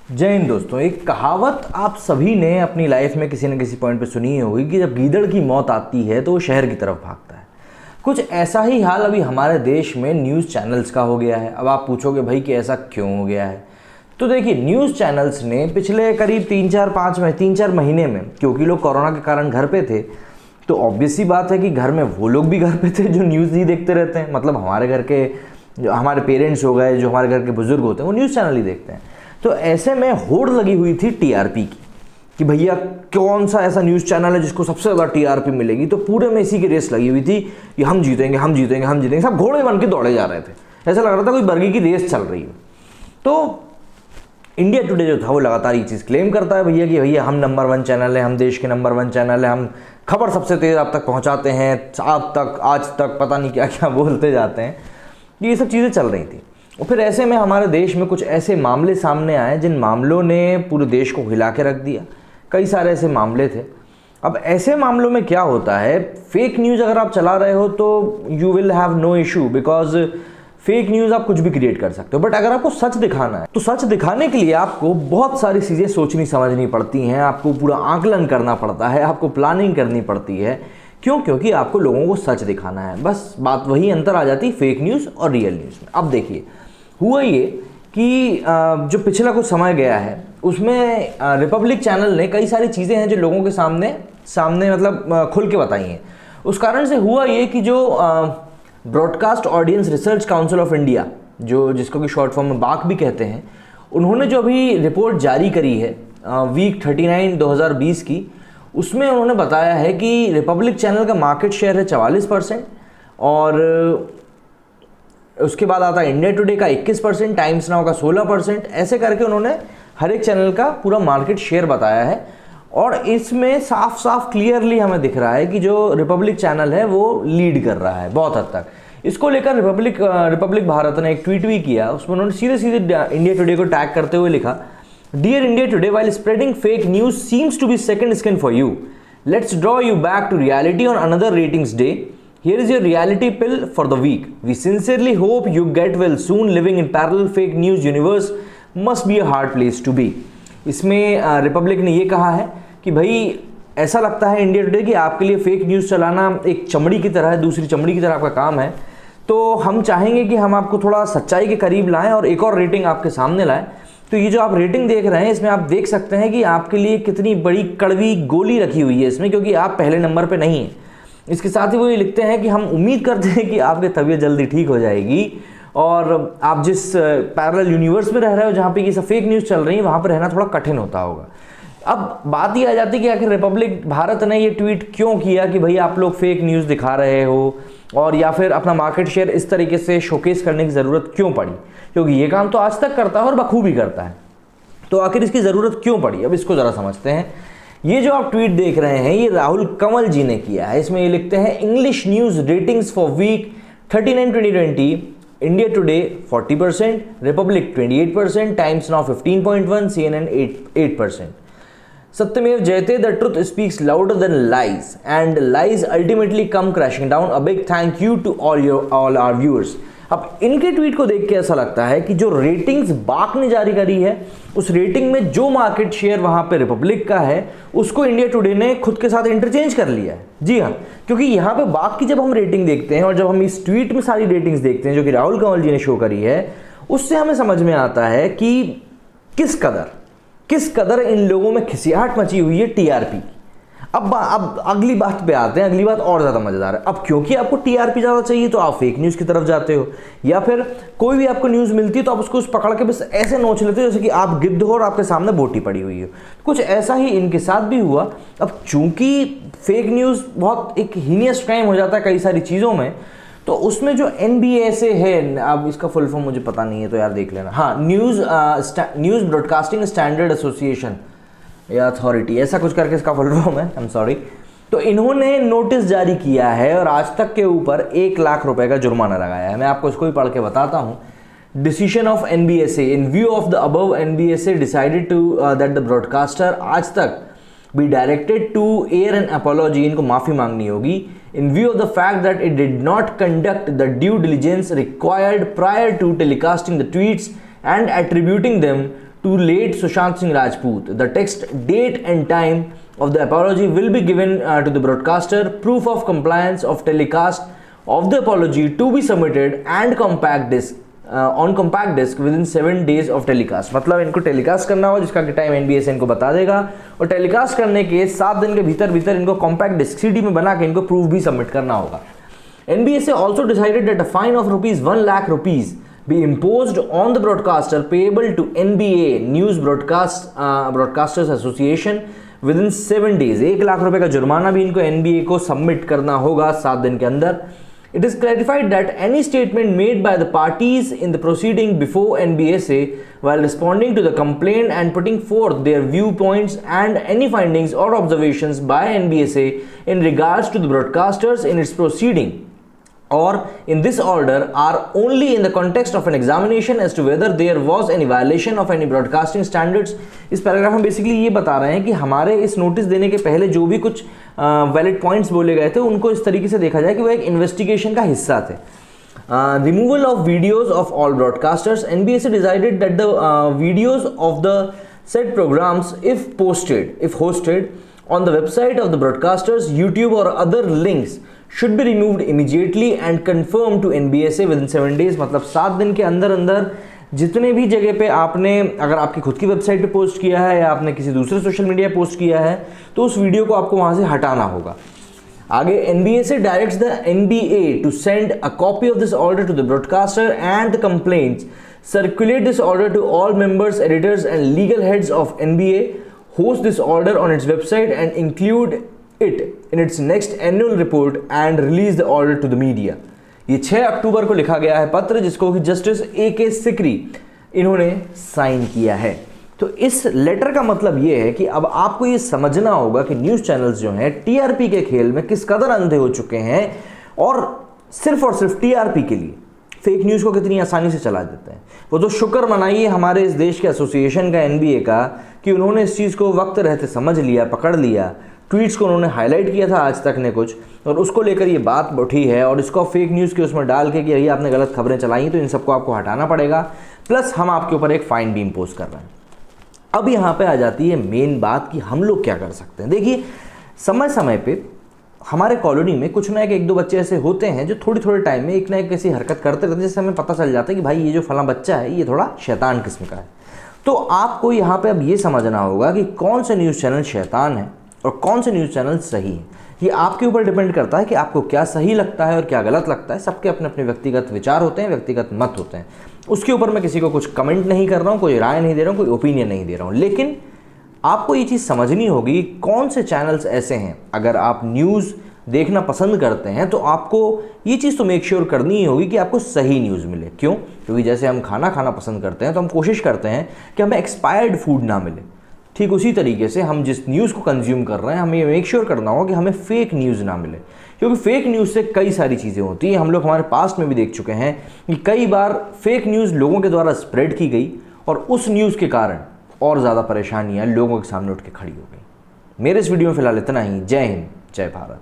जय हिंद दोस्तों। एक कहावत आप सभी ने अपनी लाइफ में किसी न किसी पॉइंट पे सुनी होगी कि जब गीदड़ की मौत आती है तो वो शहर की तरफ भागता है। कुछ ऐसा ही हाल अभी हमारे देश में न्यूज़ चैनल्स का हो गया है। अब आप पूछोगे भाई कि ऐसा क्यों हो गया है, तो देखिए न्यूज़ चैनल्स ने पिछले करीब 3-4 महीने में, क्योंकि लोग कोरोना के कारण घर पे थे, तो ऑब्वियस सी बात है कि घर में वो लोग भी घर पे थे जो न्यूज़ ही देखते रहते हैं। मतलब हमारे घर के जो हमारे पेरेंट्स हो गए, जो हमारे घर के बुजुर्ग होते हैं, वो न्यूज़ चैनल ही देखते हैं। तो ऐसे में होड़ लगी हुई थी टीआरपी की कि भैया कौन सा ऐसा न्यूज़ चैनल है जिसको सबसे ज़्यादा टीआरपी मिलेगी। तो पूरे में इसी की रेस लगी हुई थी कि हम जीतेंगे, हम जीतेंगे, हम जीतेंगे। सब घोड़े बन के दौड़े जा रहे थे। ऐसा लग रहा था कोई बर्गी की रेस चल रही हो। तो इंडिया टुडे जो था वो लगातार ये चीज़ क्लेम करता है भैया कि भैया हम नंबर 1 चैनल है, हम देश के नंबर 1 चैनल है, हम खबर सबसे तेज़ आप तक पहुँचाते हैं, आप तक, आज तक, पता नहीं क्या क्या बोलते जाते हैं। ये सब चीज़ें चल रही थी। और फिर ऐसे में हमारे देश में कुछ ऐसे मामले सामने आए जिन मामलों ने पूरे देश को हिला के रख दिया। कई सारे ऐसे मामले थे। अब ऐसे मामलों में क्या होता है, फेक न्यूज़ अगर आप चला रहे हो तो you will have no issue, because fake news आप कुछ भी क्रिएट कर सकते हो। बट अगर आपको सच दिखाना है तो सच दिखाने के लिए आपको बहुत सारी चीज़ें सोचनी समझनी पड़ती हैं, आपको पूरा आकलन करना पड़ता है, आपको प्लानिंग करनी पड़ती है। क्यों? क्योंकि आपको लोगों को सच दिखाना है। बस बात वही अंतर आ जाती है फेक न्यूज़ और रियल न्यूज़ में। अब देखिए हुआ ये कि जो पिछला कुछ समय गया है उसमें रिपब्लिक चैनल ने कई सारी चीज़ें हैं जो लोगों के सामने मतलब खुल के बताई हैं। उस कारण से हुआ ये कि जो broadcast audience research council of India, जो जिसको कि शॉर्ट फॉर्म में बाक भी कहते हैं, उन्होंने जो अभी रिपोर्ट जारी करी है वीक 39 2020 की, उसमें उन्होंने बताया है कि रिपब्लिक चैनल का मार्केट शेयर है 44% और उसके बाद आता है इंडिया टुडे का 21%, टाइम्स नाउ का 16%। ऐसे करके उन्होंने हर एक चैनल का पूरा मार्केट शेयर बताया है। और इसमें साफ साफ क्लियरली हमें दिख रहा है कि जो रिपब्लिक चैनल है वो लीड कर रहा है बहुत हद तक। इसको लेकर रिपब्लिक भारत ने एक ट्वीट भी किया। उसमें उन्होंने सीधे सीधे इंडिया टुडे को टैग करते हुए लिखा, dear India Today, while spreading fake news seems to be second skin for you, let's draw you back to reality on another ratings day. Here is your reality pill for the week. We sincerely hope you get well soon. Living in parallel fake news universe must be a hard place to be. इसमें Republic ने ये कहा है कि भाई ऐसा लगता है इंडिया टुडे कि आपके लिए फेक न्यूज़ चलाना एक चमड़ी की तरह है, दूसरी चमड़ी की तरह आपका काम है। तो हम चाहेंगे कि हम आपको थोड़ा सच्चाई के करीब लाएं और एक और रेटिंग आपके सामने लाएं। तो ये जो आप रेटिंग देख रहे हैं इसमें आप देख सकते हैं कि आपके लिए कितनी बड़ी कड़वी गोली रखी हुई है इसमें, क्योंकि आप पहले नंबर पे नहीं हैं। इसके साथ ही वो ये लिखते हैं कि हम उम्मीद करते हैं कि आपकी तबीयत जल्दी ठीक हो जाएगी और आप जिस पैरेलल यूनिवर्स में रह रहे हो जहाँ पे ये सब फेक न्यूज़ चल रही है वहाँ पर रहना थोड़ा कठिन होता होगा। अब बात ये आ जाती है कि आखिर रिपब्लिक भारत ने ये ट्वीट क्यों किया कि भाई आप लोग फेक न्यूज़ दिखा रहे हो, और या फिर अपना मार्केट शेयर इस तरीके से शोकेस करने की ज़रूरत क्यों पड़ी, क्योंकि ये काम तो आज तक करता है और बखूबी करता है। तो आखिर इसकी ज़रूरत क्यों पड़ी, अब इसको ज़रा समझते हैं। ये जो आप ट्वीट देख रहे हैं ये राहुल कंवल जी ने किया है। इसमें ये लिखते हैं, English news ratings for week 39 2020, India Today 40%, Republic 28%, Times Now 15.1, CNN 8%. Satyameva Jayate, the truth speaks louder than lies, and lies ultimately come crashing down. A big thank you to all our viewers. अब इनके tweet को देख के ऐसा लगता है कि जो रेटिंग्स बाक ने जारी करी है उस रेटिंग में जो मार्केट शेयर वहां पे रिपब्लिक का है उसको इंडिया टुडे ने खुद के साथ इंटरचेंज कर लिया है। जी हाँ, क्योंकि यहाँ पे बाक की जब हम रेटिंग देखते हैं और जब हम इस ट्वीट में सारी रेटिंग्स देखते हैं जो कि राहुल कंवल जी ने शो करी है, उससे हमें समझ में आता है कि किस कदर इन लोगों में खिसियाहट मची हुई है टीआरपी। अब अगली बात पे आते हैं। अगली बात और ज़्यादा मज़ेदार है। अब क्योंकि आपको टीआरपी ज़्यादा चाहिए तो आप फेक न्यूज़ की तरफ जाते हो, या फिर कोई भी आपको न्यूज़ मिलती है तो आप उसको पकड़ के बस ऐसे नोच लेते हो जैसे कि आप गिद्ध हो और आपके सामने बोटी पड़ी हुई है। कुछ ऐसा ही इनके साथ भी हुआ। अब चूंकि फेक न्यूज़ बहुत एक हीनियस क्राइम हो जाता है कई सारी चीज़ों में, तो उसमें जो NBSA है, अब इसका फुल फॉर्म मुझे पता नहीं है तो यार देख लेना, हाँ, न्यूज़ ब्रॉडकास्टिंग स्टैंडर्ड एसोसिएशन या अथॉरिटी, ऐसा कुछ करके इसका फुल फॉर्म है, आई एम सॉरी। तो इन्होंने नोटिस जारी किया है और आज तक के ऊपर 1 लाख रुपए का जुर्माना लगाया है। मैं आपको इसको ही पढ़ के बताता हूँ। Decision of NBSA, in view of the above NBSA decided to that the broadcaster Aaj Tak be directed to air an apology, इनको माफ़ी मांगनी होगी, in view of the fact that it did not conduct the due diligence required prior to telecasting the tweets and attributing them to late Sushant Singh Rajput. The text, date and time of the apology will be given to the broadcaster. Proof of compliance of telecast of the apology to be submitted and compact disc on compact disc within 7 days of telecast. मतलब इनको telecast करना होगा जिसका time NBSA इनको बता देगा और telecast करने के 7 दिन के भीतर इनको कॉम्पैक्ट डिस्क सीडी में बना के इनको प्रूफ भी सबमिट करना होगा. NBSA also decided that a fine of ₹1 lakh be imposed on the broadcaster payable to NBA News Broadcasters Association within 7 days. 1 lakh रुपए का जुर्माना भी इनको NBA को सबमिट करना होगा 7 दिन के अंदर. It is clarified that any statement made by the parties in the proceeding before NBSA while responding to the complaint and putting forth their viewpoints and any findings or observations by NBSA in regards to the broadcasters in its proceeding or in this order are only in the context of an examination as to whether there was any violation of any broadcasting standards. इस paragraph में basically ये बता रहे हैं कि हमारे इस notice देने के पहले जो भी कुछ वैलिड पॉइंट्स बोले गए थे उनको इस तरीके से देखा जाए कि वो एक इन्वेस्टिगेशन का हिस्सा थे. Removal of videos of all broadcasters. NBSA decided that the videos of the set programs if hosted on the website of the broadcasters, YouTube or other links should be removed immediately and confirmed to NBSA within 7 days. मतलब 7 दिन के अंदर जितने भी जगह पे आपने अगर आपकी खुद की वेबसाइट पे पोस्ट किया है या आपने किसी दूसरे सोशल मीडिया पोस्ट किया है तो उस वीडियो को आपको वहाँ से हटाना होगा. आगे NBSA directs the NBA to send a copy of this order to the broadcaster and the complaints. Circulate this order to all members, editors and legal heads of NBA. Host this order on its website and include it in its next annual report and release the order to the media. ये 6 अक्टूबर को लिखा गया है पत्र जिसको कि justice AK Sikri इन्होंने sign किया है. तो इस लेटर का मतलब ये है कि अब आपको ये समझना होगा कि न्यूज़ चैनल्स जो हैं टीआरपी के खेल में किस कदर अंधे हो चुके हैं और सिर्फ टीआरपी के लिए फेक न्यूज़ को कितनी आसानी से चला देते हैं. वो तो शुक्र मनाइए हमारे इस देश के एसोसिएशन का NBA का कि उन्होंने इस चीज़ को वक्त रहते समझ लिया, पकड़ लिया. ट्वीट्स को उन्होंने हाईलाइट किया था आज तक ने कुछ और उसको लेकर ये बात उठी है और इसको फेक न्यूज़ के उसमें डाल के कि ये आपने गलत खबरें चलाई तो इन सबको आपको हटाना पड़ेगा. प्लस हम आपके ऊपर एक फाइन भी इम्पोज कर रहे हैं. अब यहाँ पे आ जाती है मेन बात कि हम लोग क्या कर सकते हैं. देखिए समय समय पे हमारे कॉलोनी में कुछ ना एक दो बच्चे ऐसे होते हैं जो थोड़े टाइम में एक ना एक ऐसी हरकत करते रहते हैं जिससे हमें पता चल जाता है कि भाई ये जो फला बच्चा है ये थोड़ा शैतान किस्म का है. तो आपको यहाँ पे अब ये समझना होगा कि कौन से न्यूज़ चैनल शैतान है और कौन से न्यूज़ चैनल सही है. ये आपके ऊपर डिपेंड करता है कि आपको क्या सही लगता है और क्या गलत लगता है. सबके अपने अपने व्यक्तिगत विचार होते हैं, व्यक्तिगत मत होते हैं. उसके ऊपर मैं किसी को कुछ कमेंट नहीं कर रहा हूँ, कोई राय नहीं दे रहा हूँ, कोई ओपिनियन नहीं दे रहा हूँ. लेकिन आपको ये चीज़ समझनी होगी कौन से चैनल्स ऐसे हैं. अगर आप न्यूज़ देखना पसंद करते हैं तो आपको ये चीज़ तो मेक श्योर करनी ही होगी कि आपको सही न्यूज़ मिले. क्यों? क्योंकि जैसे हम खाना पसंद करते हैं तो हम कोशिश करते हैं कि हमें एक्सपायर्ड फूड ना मिले. ठीक उसी तरीके से हम जिस न्यूज़ को कंज्यूम कर रहे हैं हमें मेक श्योर करना होगा कि हमें फेक न्यूज़ ना मिले. क्योंकि फेक न्यूज़ से कई सारी चीज़ें होती हैं. हम लोग हमारे पास्ट में भी देख चुके हैं कि कई बार फेक न्यूज़ लोगों के द्वारा स्प्रेड की गई और उस न्यूज़ के कारण और ज़्यादा परेशानियाँ लोगों के सामने उठ के खड़ी हो गई. मेरे इस वीडियो में फ़िलहाल इतना ही. जय हिंद, जय भारत.